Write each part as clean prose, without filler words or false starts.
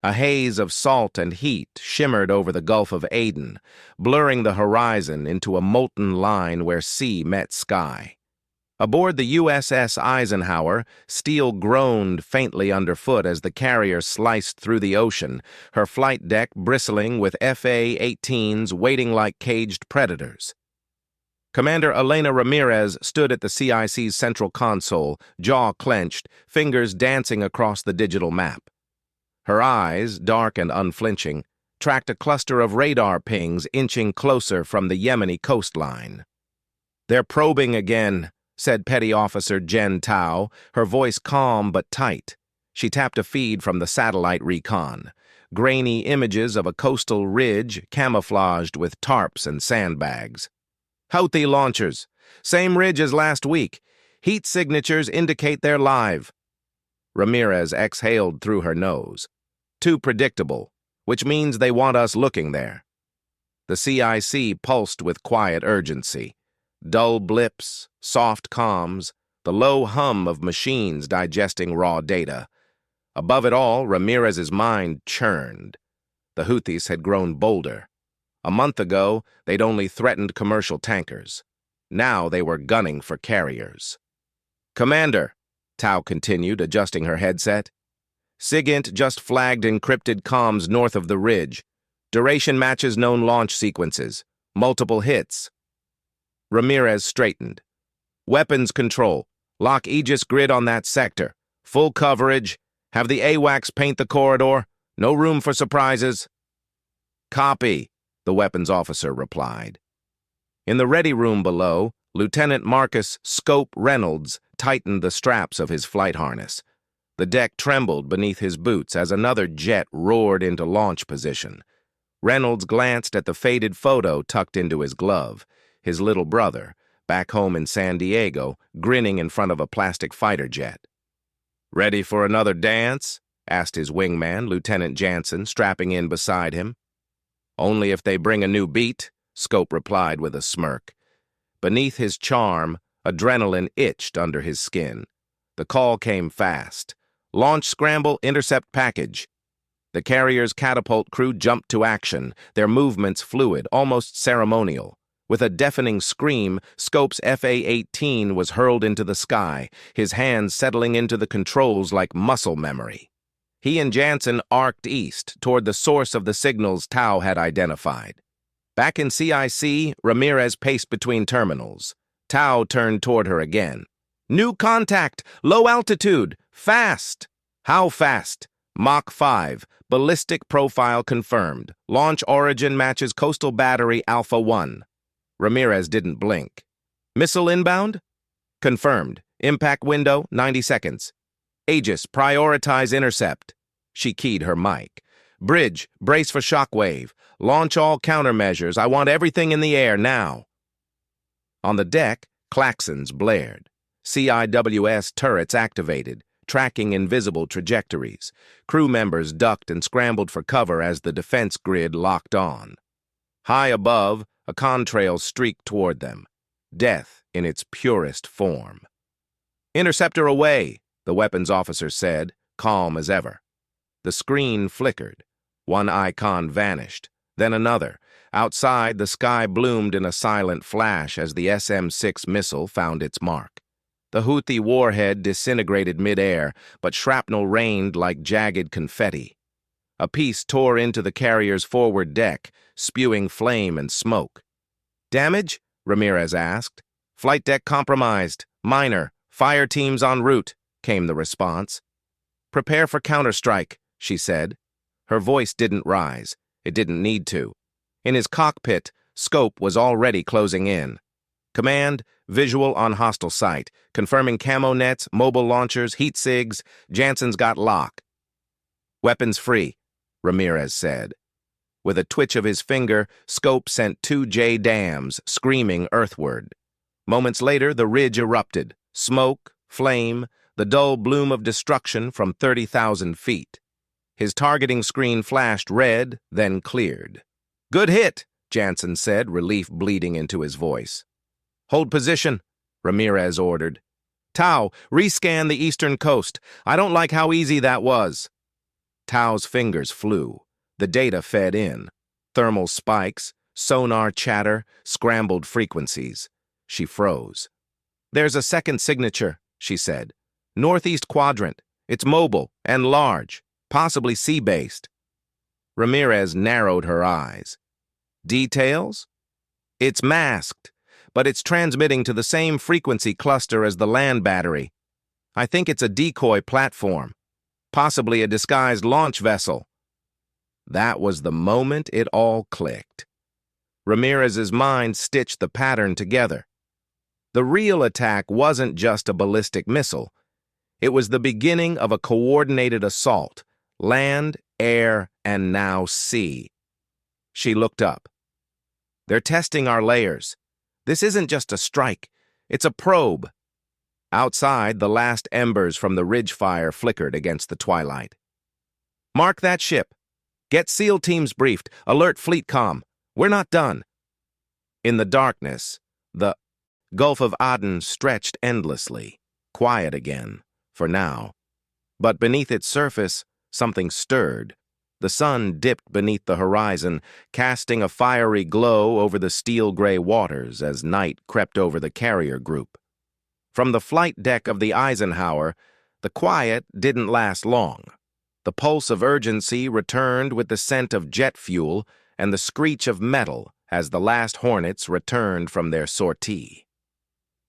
A haze of salt and heat shimmered over the Gulf of Aden, blurring the horizon into a molten line where sea met sky. Aboard the USS Eisenhower, steel groaned faintly underfoot as the carrier sliced through the ocean, her flight deck bristling with FA-18s waiting like caged predators. Commander Elena Ramirez stood at the CIC's central console, jaw clenched, fingers dancing across the digital map. Her eyes, dark and unflinching, tracked a cluster of radar pings inching closer from the Yemeni coastline. "They're probing again," said Petty Officer Jen Tao, her voice calm but tight. She tapped a feed from the satellite recon. Grainy images of a coastal ridge camouflaged with tarps and sandbags. "Houthi launchers. Same ridge as last week. Heat signatures indicate they're live." Ramirez exhaled through her nose. "Too predictable, which means they want us looking there." The CIC pulsed with quiet urgency. Dull blips, soft comms, the low hum of machines digesting raw data. Above it all, Ramirez's mind churned. The Houthis had grown bolder. A month ago, they'd only threatened commercial tankers. Now they were gunning for carriers. "Commander," Tao continued, adjusting her headset, "SIGINT just flagged encrypted comms north of the ridge. Duration matches known launch sequences. Multiple hits." Ramirez straightened. "Weapons control. Lock Aegis grid on that sector. Full coverage. Have the AWACS paint the corridor. No room for surprises." "Copy," the weapons officer replied. In the ready room below, Lieutenant Marcus Scope Reynolds tightened the straps of his flight harness. The deck trembled beneath his boots as another jet roared into launch position. Reynolds glanced at the faded photo tucked into his glove. His little brother, back home in San Diego, grinning in front of a plastic fighter jet. "Ready for another dance?" asked his wingman, Lieutenant Jansen, strapping in beside him. "Only if they bring a new beat," Scope replied with a smirk. Beneath his charm, adrenaline itched under his skin. The call came fast. "Launch scramble, intercept package." The carrier's catapult crew jumped to action, their movements fluid, almost ceremonial. With a deafening scream, Scope's FA-18 was hurled into the sky, his hands settling into the controls like muscle memory. He and Jansen arced east, toward the source of the signals Tao had identified. Back in CIC, Ramirez paced between terminals. Tao turned toward her again. "New contact! Low altitude! Fast!" "How fast?" "Mach 5. Ballistic profile confirmed. Launch origin matches Coastal Battery Alpha 1. Ramirez didn't blink. "Missile inbound?" "Confirmed. Impact window, 90 seconds. Aegis, prioritize intercept." She keyed her mic. "Bridge, brace for shockwave. Launch all countermeasures. I want everything in the air now." On the deck, klaxons blared. CIWS turrets activated, tracking invisible trajectories. Crew members ducked and scrambled for cover as the defense grid locked on. High above, a contrail streaked toward them. Death in its purest form. "Interceptor away," the weapons officer said, calm as ever. The screen flickered. One icon vanished, then another. Outside, the sky bloomed in a silent flash as the SM-6 missile found its mark. The Houthi warhead disintegrated midair, but shrapnel rained like jagged confetti. A piece tore into the carrier's forward deck, spewing flame and smoke. "Damage?" Ramirez asked. "Flight deck compromised. Minor. Fire teams en route," came the response. "Prepare for counterstrike," she said. Her voice didn't rise. It didn't need to. In his cockpit, Scope was already closing in. "Command, visual on hostile site. Confirming camo nets, mobile launchers, heat sigs. Jansen's got lock." "Weapons free," Ramirez said. With a twitch of his finger, Scope sent 2 J-dams, screaming earthward. Moments later, the ridge erupted. Smoke, flame, the dull bloom of destruction from 30,000 feet. His targeting screen flashed red, then cleared. "Good hit," Jansen said, relief bleeding into his voice. "Hold position," Ramirez ordered. "Tao, rescan the eastern coast. I don't like how easy that was." Tao's fingers flew. The data fed in. Thermal spikes, sonar chatter, scrambled frequencies. She froze. "There's a second signature," she said. "Northeast quadrant. It's mobile and large, possibly sea-based." Ramirez narrowed her eyes. "Details?" "It's masked, but it's transmitting to the same frequency cluster as the land battery. I think it's a decoy platform, possibly a disguised launch vessel." That was the moment it all clicked. Ramirez's mind stitched the pattern together. The real attack wasn't just a ballistic missile. It was the beginning of a coordinated assault, land, air, and now sea. She looked up. "They're testing our layers. This isn't just a strike, it's a probe." Outside, the last embers from the ridge fire flickered against the twilight. "Mark that ship. Get SEAL teams briefed. Alert fleet comm. We're not done." In the darkness, the Gulf of Aden stretched endlessly, quiet again, for now. But beneath its surface, something stirred. The sun dipped beneath the horizon, casting a fiery glow over the steel-gray waters as night crept over the carrier group. From the flight deck of the Eisenhower, the quiet didn't last long. The pulse of urgency returned with the scent of jet fuel and the screech of metal as the last Hornets returned from their sortie.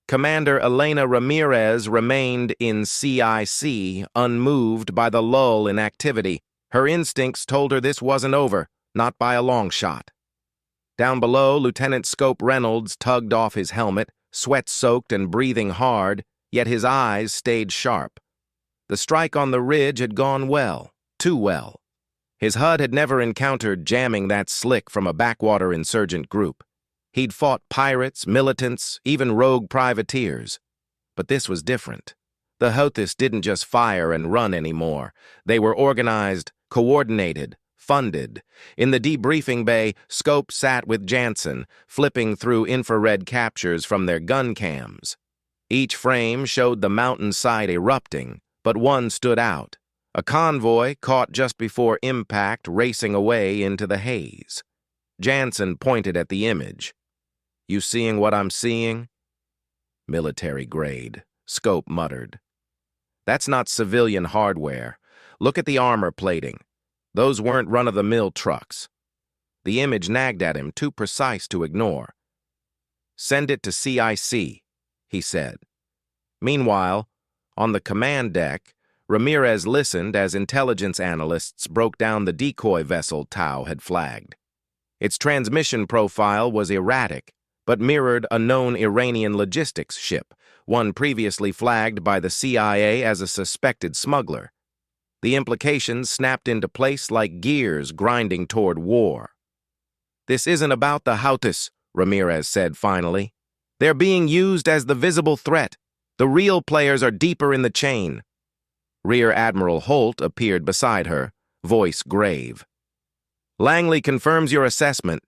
Commander Elena Ramirez remained in CIC, unmoved by the lull in activity. Her instincts told her this wasn't over, not by a long shot. Down below, Lieutenant Scope Reynolds tugged off his helmet, sweat-soaked and breathing hard, yet his eyes stayed sharp. The strike on the ridge had gone well, too well. His HUD had never encountered jamming that slick from a backwater insurgent group. He'd fought pirates, militants, even rogue privateers. But this was different. The Houthis didn't just fire and run anymore. They were organized, coordinated, funded. In the debriefing bay, Scope sat with Jansen, flipping through infrared captures from their gun cams. Each frame showed the mountainside erupting, but one stood out. A convoy caught just before impact racing away into the haze. Jansen pointed at the image. "You seeing what I'm seeing?" "Military grade," Scope muttered. "That's not civilian hardware. Look at the armor plating. Those weren't run-of-the-mill trucks." The image nagged at him, too precise to ignore. "Send it to CIC," he said. Meanwhile, on the command deck, Ramirez listened as intelligence analysts broke down the decoy vessel Tao had flagged. Its transmission profile was erratic, but mirrored a known Iranian logistics ship, one previously flagged by the CIA as a suspected smuggler. The implications snapped into place like gears grinding toward war. "This isn't about the Houthis," Ramirez said finally. "They're being used as the visible threat. The real players are deeper in the chain." Rear Admiral Holt appeared beside her, voice grave. "Langley confirms your assessment.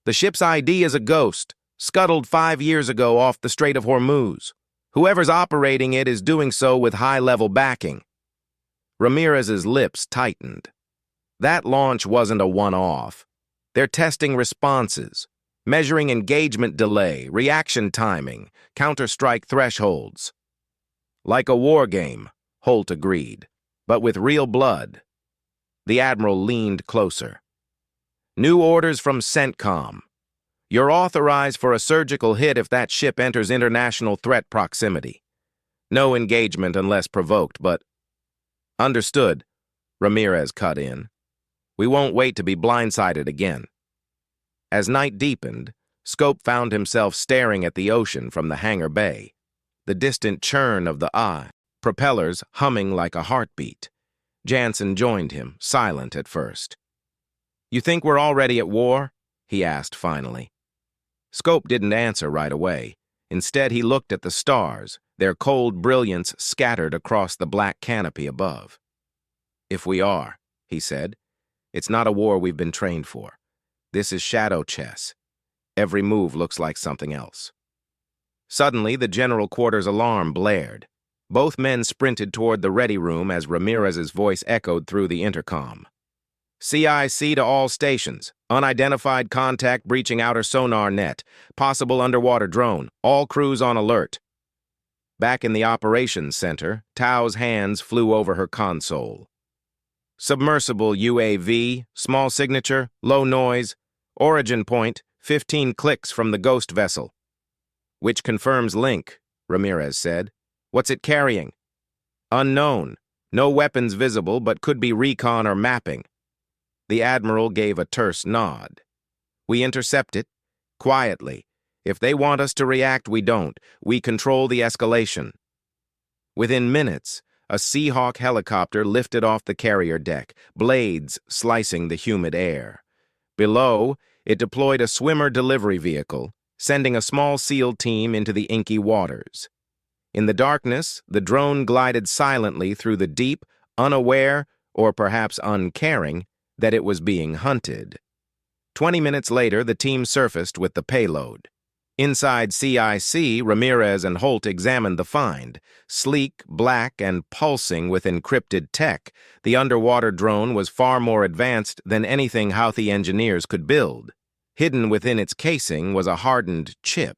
The ship's ID is a ghost, scuttled 5 years ago off the Strait of Hormuz. Whoever's operating it is doing so with high-level backing." Ramirez's lips tightened. That launch wasn't a one-off. They're testing responses, measuring engagement delay, reaction timing, counter-strike thresholds. "Like a war game," Holt agreed, "but with real blood." The Admiral leaned closer. "New orders from CENTCOM. You're authorized for a surgical hit if that ship enters international threat proximity. No engagement unless provoked, but—" "Understood," Ramirez cut in. "We won't wait to be blindsided again." As night deepened, Scope found himself staring at the ocean from the hangar bay, the distant churn of the eye, propellers humming like a heartbeat. Jansen joined him, silent at first. "You think we're already at war?" he asked finally. Scope didn't answer right away. Instead, he looked at the stars, their cold brilliance scattered across the black canopy above. "If we are," he said, "it's not a war we've been trained for. This is shadow chess. Every move looks like something else." Suddenly, the general quarters alarm blared. Both men sprinted toward the ready room as Ramirez's voice echoed through the intercom. CIC to all stations. Unidentified contact breaching outer sonar net. Possible underwater drone. All crews on alert. Back in the operations center, Tao's hands flew over her console. Submersible UAV, small signature, low noise, origin point, 15 clicks from the ghost vessel. Which confirms link, Ramirez said. What's it carrying? Unknown. No weapons visible, but could be recon or mapping. The Admiral gave a terse nod. We intercept it, quietly. If they want us to react, we don't. We control the escalation. Within minutes, a Seahawk helicopter lifted off the carrier deck, blades slicing the humid air. Below, it deployed a swimmer delivery vehicle, sending a small SEAL team into the inky waters. In the darkness, the drone glided silently through the deep, unaware, or perhaps uncaring, that it was being hunted. 20 minutes later, the team surfaced with the payload. Inside CIC, Ramirez and Holt examined the find. Sleek, black, and pulsing with encrypted tech, the underwater drone was far more advanced than anything Houthi engineers could build. Hidden within its casing was a hardened chip,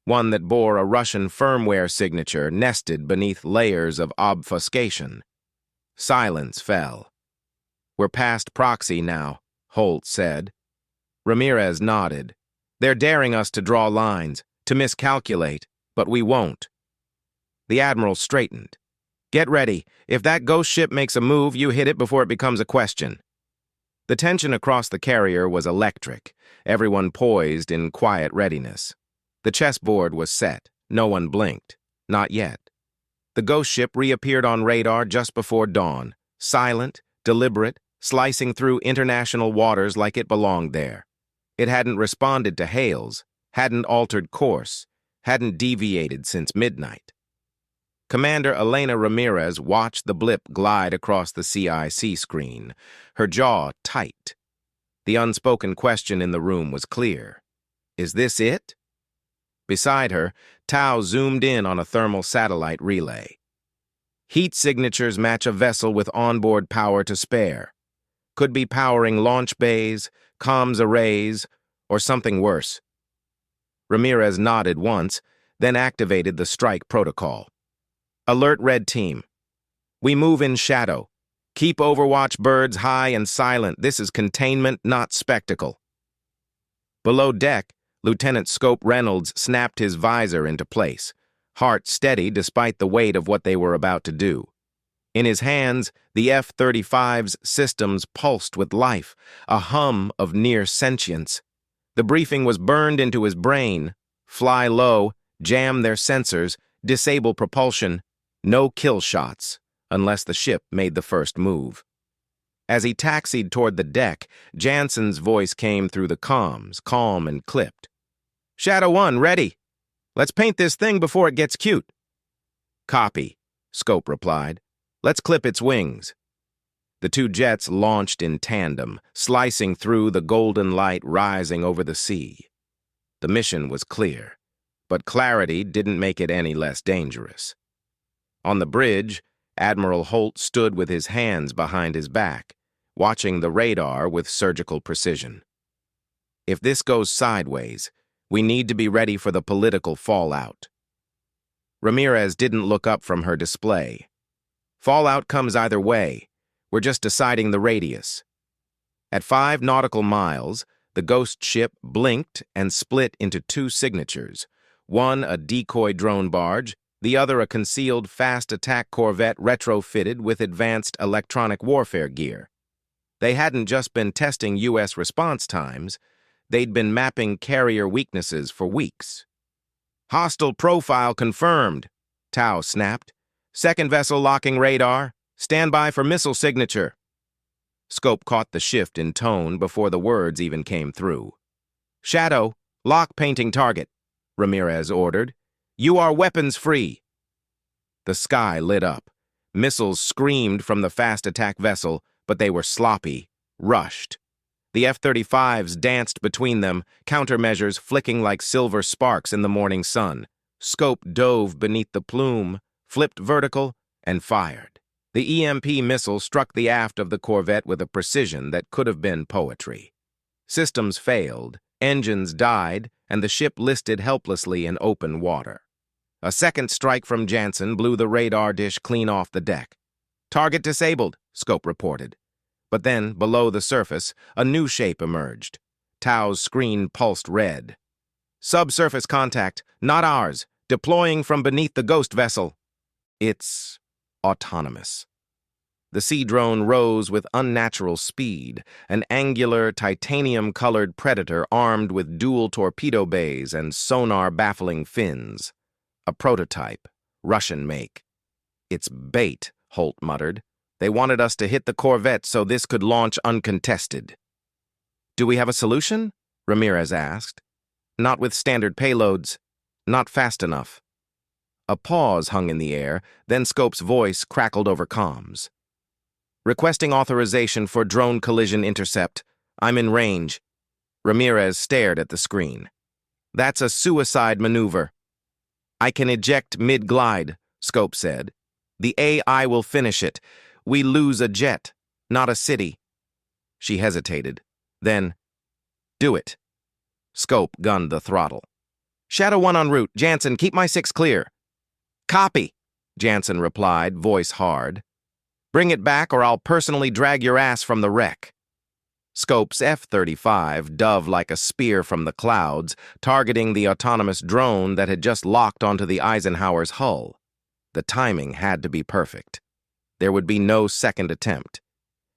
one that bore a Russian firmware signature nested beneath layers of obfuscation. Silence fell. We're past proxy now, Holt said. Ramirez nodded. They're daring us to draw lines, to miscalculate, but we won't. The Admiral straightened. Get ready. If that ghost ship makes a move, you hit it before it becomes a question. The tension across the carrier was electric, everyone poised in quiet readiness. The chessboard was set. No one blinked. Not yet. The ghost ship reappeared on radar just before dawn, silent, deliberate, slicing through international waters like it belonged there. It hadn't responded to hails, hadn't altered course, hadn't deviated since midnight. Commander Elena Ramirez watched the blip glide across the CIC screen, her jaw tight. The unspoken question in the room was clear. Is this it? Beside her, Tao zoomed in on a thermal satellite relay. Heat signatures match a vessel with onboard power to spare. Could be powering launch bays, comms arrays, or something worse. Ramirez nodded once, then activated the strike protocol. Alert Red Team. We move in shadow. Keep Overwatch birds high and silent. This is containment, not spectacle. Below deck, Lieutenant Scope Reynolds snapped his visor into place, heart steady despite the weight of what they were about to do. In his hands, the F-35's systems pulsed with life, a hum of near sentience. The briefing was burned into his brain. Fly low, jam their sensors, disable propulsion, no kill shots, unless the ship made the first move. As he taxied toward the deck, Jansen's voice came through the comms, calm and clipped. Shadow 1, ready. Let's paint this thing before it gets cute. Copy, Scope replied. Let's clip its wings. The two jets launched in tandem, slicing through the golden light rising over the sea. The mission was clear, but clarity didn't make it any less dangerous. On the bridge, Admiral Holt stood with his hands behind his back, watching the radar with surgical precision. If this goes sideways, we need to be ready for the political fallout. Ramirez didn't look up from her display. Fallout comes either way. We're just deciding the radius. At 5 nautical miles, the ghost ship blinked and split into 2 signatures, one a decoy drone barge, the other a concealed fast attack corvette retrofitted with advanced electronic warfare gear. They hadn't just been testing U.S. response times, they'd been mapping carrier weaknesses for weeks. Hostile profile confirmed, Tao snapped. Second vessel locking radar. Stand by for missile signature. Scope caught the shift in tone before the words even came through. Shadow, lock painting target, Ramirez ordered. You are weapons free. The sky lit up. Missiles screamed from the fast attack vessel, but they were sloppy, rushed. The F-35s danced between them, countermeasures flicking like silver sparks in the morning sun. Scope dove beneath the plume, flipped vertical, and fired. The EMP missile struck the aft of the corvette with a precision that could have been poetry. Systems failed, engines died, and the ship listed helplessly in open water. A second strike from Jansen blew the radar dish clean off the deck. "Target disabled," Scope reported. But then, below the surface, a new shape emerged. Tao's screen pulsed red. "Subsurface contact, not ours, deploying from beneath the ghost vessel." It's autonomous. The sea drone rose with unnatural speed, an angular, titanium-colored predator armed with dual torpedo bays and sonar-baffling fins. A prototype, Russian make. "It's bait," Holt muttered. "They wanted us to hit the corvette so this could launch uncontested." "Do we have a solution?" Ramirez asked. "Not with standard payloads. Not fast enough." A pause hung in the air, then Scope's voice crackled over comms. "Requesting authorization for drone collision intercept. I'm in range." Ramirez stared at the screen. "That's a suicide maneuver." "I can eject mid-glide," Scope said. "The AI will finish it. We lose a jet, not a city." She hesitated. Then, "Do it." Scope gunned the throttle. "Shadow 1 en route. Jansen, keep my 6 clear." "Copy," Jansen replied, voice hard. "Bring it back or I'll personally drag your ass from the wreck." Scope's F-35 dove like a spear from the clouds, targeting the autonomous drone that had just locked onto the Eisenhower's hull. The timing had to be perfect. There would be no second attempt.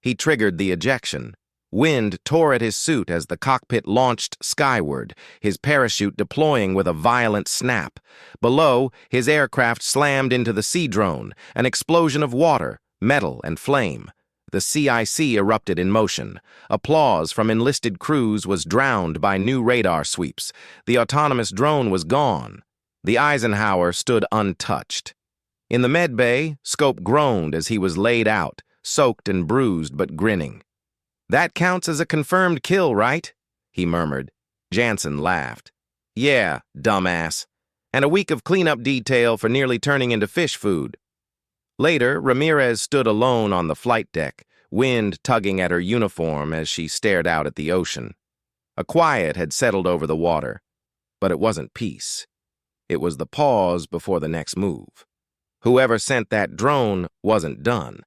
He triggered the ejection. Wind tore at his suit as the cockpit launched skyward, his parachute deploying with a violent snap. Below, his aircraft slammed into the sea drone, an explosion of water, metal, and flame. The CIC erupted in motion. Applause from enlisted crews was drowned by new radar sweeps. The autonomous drone was gone. The Eisenhower stood untouched. In the med bay, Scope groaned as he was laid out, soaked and bruised but grinning. "That counts as a confirmed kill, right?" he murmured. Jansen laughed. "Yeah, dumbass. And a week of cleanup detail for nearly turning into fish food." Later, Ramirez stood alone on the flight deck, wind tugging at her uniform as she stared out at the ocean. A quiet had settled over the water, but it wasn't peace. It was the pause before the next move. Whoever sent that drone wasn't done.